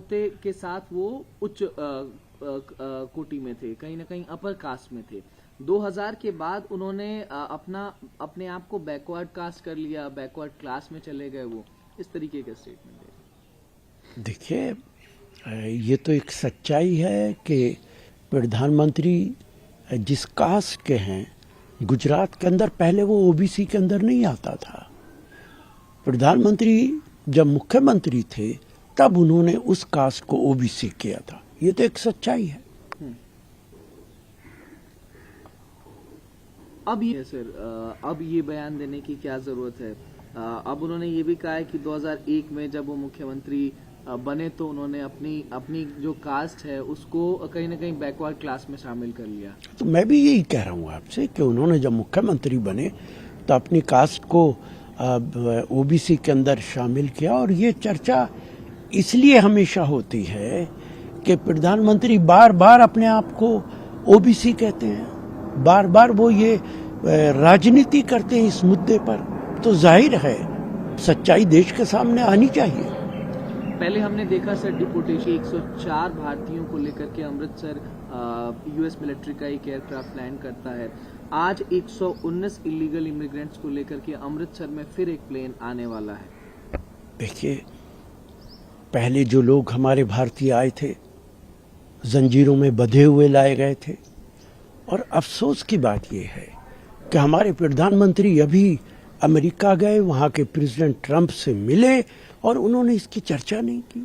होते के साथ वो उच्च कोटि में थे, कहीं ना कहीं अपर कास्ट में थे। 2000 के बाद उन्होंने अपने आप को बैकवर्ड कास्ट कर लिया, बैकवर्ड क्लास में चले गए। वो इस तरीके का स्टेटमेंट है। देखिए, ये तो एक सच्चाई है कि प्रधानमंत्री जिस कास्ट के हैं, गुजरात के अंदर पहले वो ओबीसी के अंदर नहीं आता था। प्रधानमंत्री जब मुख्यमंत्री थे तब उन्होंने उस कास्ट को ओबीसी किया था। ये तो एक सच्चाई है। अब ये सर, अब ये बयान देने की क्या जरूरत है? अब उन्होंने ये भी कहा है कि 2001 में जब वो मुख्यमंत्री बने तो उन्होंने अपनी जो कास्ट है उसको कहीं ना कहीं बैकवर्ड क्लास में शामिल कर लिया। तो मैं भी यही कह रहा हूँ आपसे कि उन्होंने जब मुख्यमंत्री बने तो अपनी कास्ट को ओबीसी के अंदर शामिल किया। और ये चर्चा इसलिए हमेशा होती है कि प्रधानमंत्री बार बार अपने आप को ओबीसी कहते हैं, बार बार वो ये राजनीति करते हैं इस मुद्दे पर। तो जाहिर है सच्चाई देश के सामने आनी चाहिए। पहले हमने देखा सर डिपोटेशन 104 भारतीयों को लेकर के अमृतसर यूएस मिलिट्री का एक एयरक्राफ्ट लैंड करता है। आज 119 इलीगल इमिग्रेंट्स को लेकर के अमृतसर में फिर एक प्लेन आने वाला है। देखिए, पहले जो लोग हमारे भारतीय आए थे जंजीरों में बंधे हुए लाए गए थे। और अफसोस की बात यह है कि हमारे प्रधानमंत्री अभी अमेरिका गए, वहां के प्रेसिडेंट ट्रंप से मिले और उन्होंने इसकी चर्चा नहीं की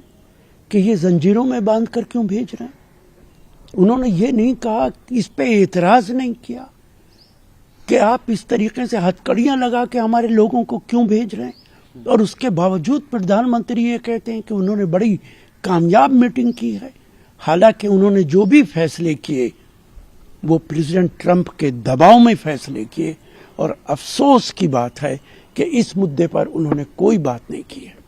कि ये जंजीरों में बांध कर क्यों भेज रहे हैं। उन्होंने ये नहीं कहा, इस पे एतराज नहीं किया कि आप इस तरीके से हथकड़ियां लगा के हमारे लोगों को क्यों भेज रहे हैं। और उसके बावजूद प्रधानमंत्री ये कहते हैं कि उन्होंने बड़ी कामयाब मीटिंग की है। हालांकि उन्होंने जो भी फैसले किए वो प्रेसिडेंट ट्रंप के दबाव में फैसले किए। और अफसोस की बात है कि इस मुद्दे पर उन्होंने कोई बात नहीं की है।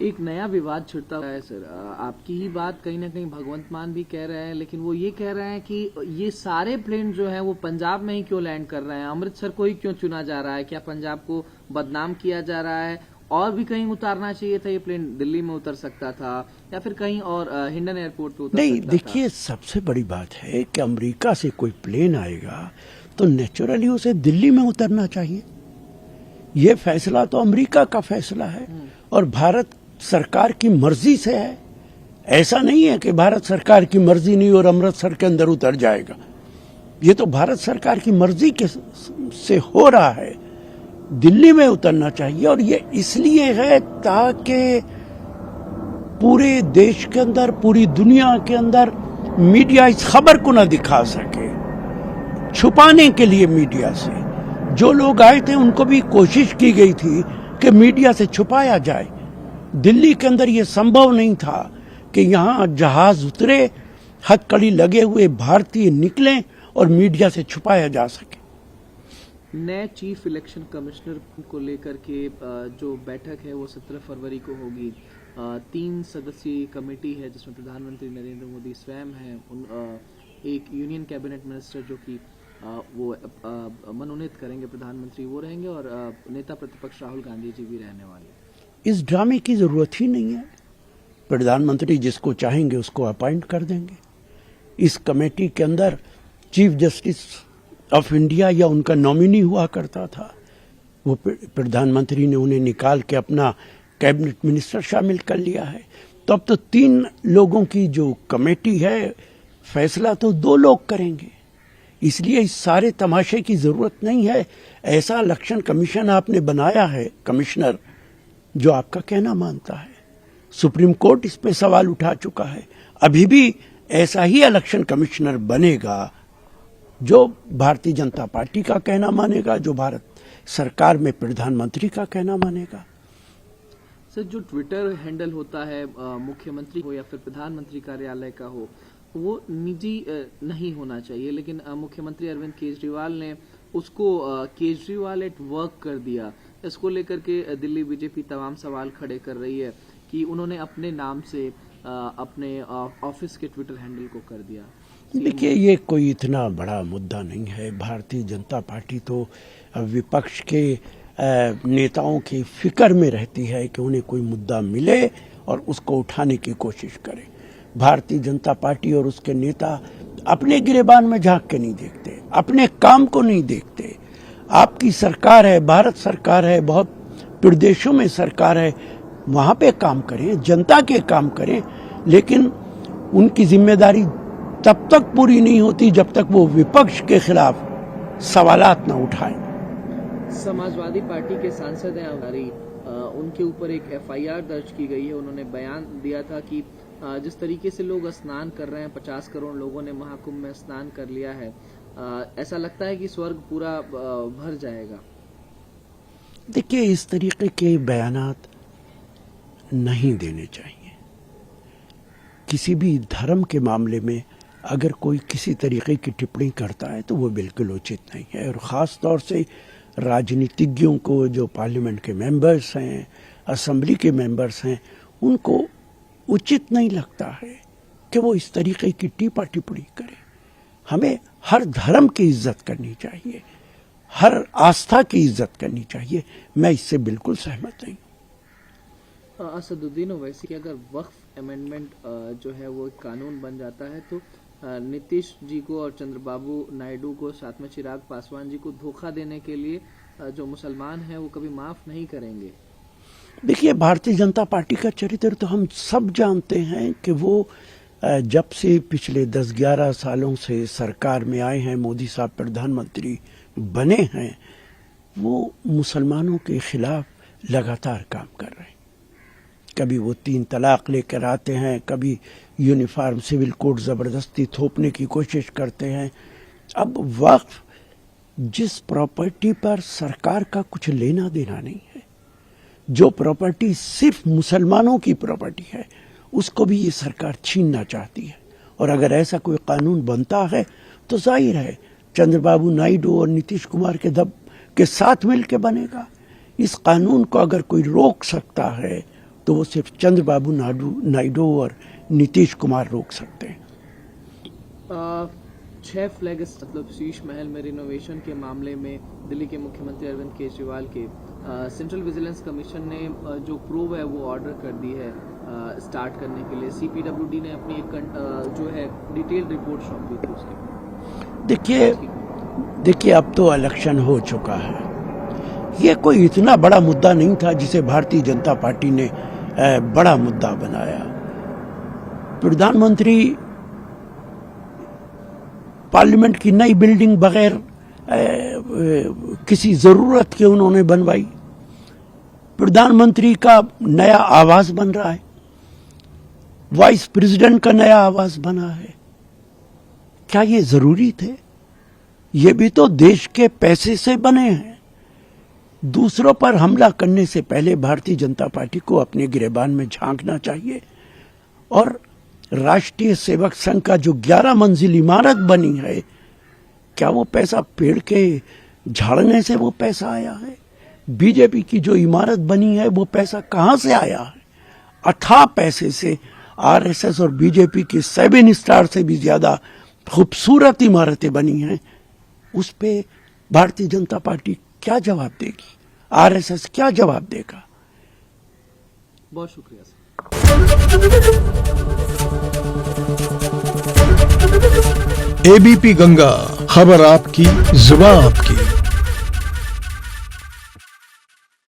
एक नया विवाद छिड़ता है सर। आपकी ही बात कहीं ना कहीं भगवंत मान भी कह रहे हैं, लेकिन वो ये कह रहे हैं कि ये सारे प्लेन जो हैं वो पंजाब में ही क्यों लैंड कर रहे हैं, अमृतसर को ही क्यों चुना जा रहा है? क्या पंजाब को बदनाम किया जा रहा है? और भी कहीं उतारना चाहिए था ये प्लेन? दिल्ली में उतर सकता था या फिर कहीं और हिंडन एयरपोर्ट पे उतर नहीं, सकता देखिए, सबसे बड़ी बात है कि अमेरिका से कोई प्लेन आएगा तो नेचुरली उसे दिल्ली में उतरना चाहिए। ये फैसला तो अमेरिका का फैसला है और भारत सरकार की मर्जी से है। ऐसा नहीं है कि भारत सरकार की मर्जी नहीं और अमृतसर के अंदर उतर जाएगा। ये तो भारत सरकार की मर्जी से हो रहा है। दिल्ली में उतरना चाहिए। और ये इसलिए है ताकि पूरे देश के अंदर, पूरी दुनिया के अंदर मीडिया इस खबर को ना दिखा सके। छुपाने के लिए मीडिया से जो लोग आए थे उनको भी कोशिश की गई थी कि मीडिया से छुपाया जाए। दिल्ली के अंदर यह संभव नहीं था कि यहां जहाज उतरे, हथकड़ी लगे हुए भारतीय निकलें और मीडिया से छुपाया जा सके। नए चीफ इलेक्शन कमिश्नर को लेकर के जो बैठक है वो 17 फरवरी को होगी। 3 सदस्यीय कमेटी है जिसमें प्रधानमंत्री नरेंद्र मोदी स्वयं हैं, एक यूनियन कैबिनेट मिनिस्टर जो कि वो मनोनीत करेंगे प्रधानमंत्री, वो रहेंगे, और नेता प्रतिपक्ष राहुल गांधी जी भी रहने वाले। इस ड्रामे की जरूरत ही नहीं है। प्रधानमंत्री जिसको चाहेंगे उसको अपॉइंट कर देंगे। इस कमेटी के अंदर चीफ जस्टिस ऑफ इंडिया या उनका नॉमिनी हुआ करता था, वो प्रधानमंत्री ने उन्हें निकाल के अपना कैबिनेट मिनिस्टर शामिल कर लिया है। तो अब तो 3 लोगों की जो कमेटी है, फैसला तो 2 लोग करेंगे। इसलिए इस सारे तमाशे की जरूरत नहीं है। ऐसा इलेक्शन कमीशन आपने बनाया है, कमिश्नर, जो आपका कहना मानता है। सुप्रीम कोर्ट इस पे सवाल उठा चुका है। अभी भी ऐसा ही इलेक्शन कमिश्नर बनेगा जो भारतीय जनता पार्टी का कहना मानेगा, जो भारत सरकार में प्रधानमंत्री का कहना मानेगा। सर, जो ट्विटर हैंडल होता है मुख्यमंत्री हो या फिर प्रधानमंत्री कार्यालय का हो, वो निजी नहीं होना चाहिए, लेकिन मुख्यमंत्री अरविंद केजरीवाल ने उसको केजरीवाल एट वर्क कर दिया। इसको लेकर के दिल्ली बीजेपी तमाम सवाल खड़े कर रही है कि उन्होंने अपने नाम से अपने ऑफिस के ट्विटर हैंडल को कर दिया। देखिए, ये कोई इतना बड़ा मुद्दा नहीं है। भारतीय जनता पार्टी तो विपक्ष के नेताओं की फिक्र में रहती है कि उन्हें कोई मुद्दा मिले और उसको उठाने की कोशिश करें। भारतीय जनता पार्टी और उसके नेता अपने गिरेबान में झांक के नहीं देखते, अपने काम को नहीं देखते। आपकी सरकार है, भारत सरकार है, बहुत प्रदेशों में सरकार है, वहां पे काम करें, जनता के काम करें, लेकिन उनकी जिम्मेदारी तब तक पूरी नहीं होती जब तक वो विपक्ष के खिलाफ सवालात न उठाएं। समाजवादी पार्टी के सांसद हैं हमारी, उनके ऊपर एक एफआईआर दर्ज की गई है। उन्होंने बयान दिया था कि जिस तरीके से लोग स्नान कर रहे हैं, 50 करोड़ लोगों ने महाकुंभ में स्नान कर लिया है, ऐसा लगता है कि स्वर्ग पूरा भर जाएगा। देखिए, इस तरीके के बयानात नहीं देने चाहिए। किसी भी धर्म के मामले में अगर कोई किसी तरीके की टिप्पणी करता है तो वो बिल्कुल उचित नहीं है, और ख़ास तौर से राजनीतिज्ञों को, जो पार्लियामेंट के मेंबर्स हैं, असेंबली के मेंबर्स हैं, उनको उचित नहीं लगता है कि वो इस तरीके की टीपा टिप्पणी करें। हमें हर धर्म की इज्जत करनी चाहिए, हर आस्था की इज्जत करनी चाहिए। मैं इससे बिल्कुल सहमत नहीं। असदुद्दीन ओवैसी कि अगर वक्फ अमेंडमेंट जो है वो एक कानून बन जाता है तो नीतीश जी को और चंद्रबाबू नायडू को, साथ में चिराग पासवान जी को धोखा देने के लिए जो मुसलमान हैं वो कभी माफ नहीं करेंगे। देखिए, भारतीय जनता पार्टी का चरित्र तो हम सब जानते हैं कि वो जब से पिछले 10-11 सालों से सरकार में आए हैं, मोदी साहब प्रधानमंत्री बने हैं, वो मुसलमानों के खिलाफ लगातार काम कर रहे हैं। कभी वो 3 तलाक लेकर आते हैं, कभी यूनिफॉर्म सिविल कोड जबरदस्ती थोपने की कोशिश करते हैं। अब वक्फ जिस प्रॉपर्टी पर सरकार का कुछ लेना देना नहीं है, जो प्रॉपर्टी सिर्फ मुसलमानों की प्रॉपर्टी है, उसको भी ये सरकार छीनना चाहती है। और अगर ऐसा कोई कानून बनता है तो जाहिर है चंद्रबाबू नायडू और नीतीश कुमार के साथ मिलकर बनेगा। इस कानून को अगर कोई रोक सकता है तो वो सिर्फ चंद्रबाबू नायडू और नीतीश कुमार रोक सकते हैं। 6 फ्लैग मतलब शीश महल में रिनोवेशन के मामले में दिल्ली के मुख्यमंत्री अरविंद केजरीवाल के सेंट्रल विजिलेंस कमीशन ने जो प्रूव है वो ऑर्डर कर दी है स्टार्ट करने के लिए। सीपीडब्ल्यूडी ने अपनी एक जो है डिटेल्ड रिपोर्ट सौंपी थी उसके। देखिए अब तो इलेक्शन हो चुका है, ये कोई इतना बड़ा मुद्दा नहीं था जिसे भारतीय जनता पार्टी ने बड़ा मुद्दा बनाया। प्रधानमंत्री पार्लियामेंट की नई बिल्डिंग बगैर किसी जरूरत के उन्होंने बनवाई। प्रधानमंत्री का नया आवास बन रहा है, वाइस प्रेसिडेंट का नया आवास बना है। क्या ये जरूरी थे? ये भी तो देश के पैसे से बने हैं। दूसरों पर हमला करने से पहले भारतीय जनता पार्टी को अपने गिरेबान में झांकना चाहिए। और राष्ट्रीय सेवक संघ का जो 11 मंजिल इमारत बनी है, क्या वो पैसा पेड़ के झाड़ने से वो पैसा आया है? बीजेपी की जो इमारत बनी है वो पैसा कहां से आया है? अथाह पैसे से आरएसएस और बीजेपी की 7 स्टार से भी ज्यादा खूबसूरत इमारतें बनी हैं। उस पे भारतीय जनता पार्टी क्या जवाब देगी? आरएसएस क्या जवाब देगा? बहुत शुक्रिया सर। एबीपी गंगा, खबर आपकी, जुबान आपकी।